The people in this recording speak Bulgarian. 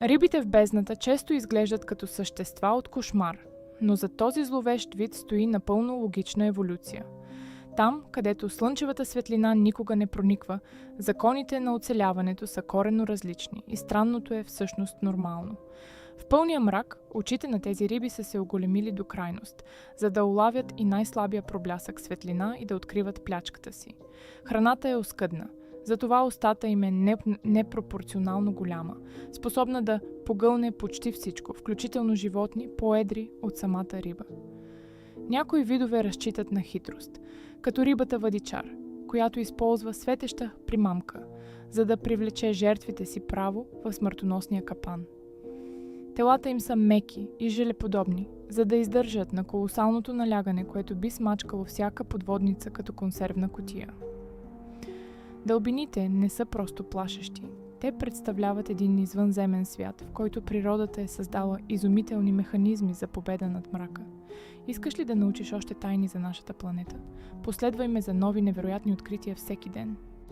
Рибите в бездната често изглеждат като същества от кошмар, но за този зловещ вид стои напълно логична еволюция. Там, където слънчевата светлина никога не прониква, законите на оцеляването са коренно различни и странното е всъщност нормално. В пълния мрак очите на тези риби са се оголемили до крайност, за да улавят и най-слабия проблясък светлина и да откриват плячката си. Храната е оскъдна, затова устата им е непропорционално голяма, способна да погълне почти всичко, включително животни, по-едри от самата риба. Някои видове разчитат на хитрост, като рибата въдичар, която използва светеща примамка, за да привлече жертвите си право в смъртоносния капан. Телата им са меки и желеподобни, за да издържат на колосалното налягане, което би смачкало всяка подводница като консервна кутия. Дълбините не са просто плашещи. Те представляват един извънземен свят, в който природата е създала изумителни механизми за победа над мрака. Искаш ли да научиш още тайни за нашата планета? Последвай ме за нови невероятни открития всеки ден.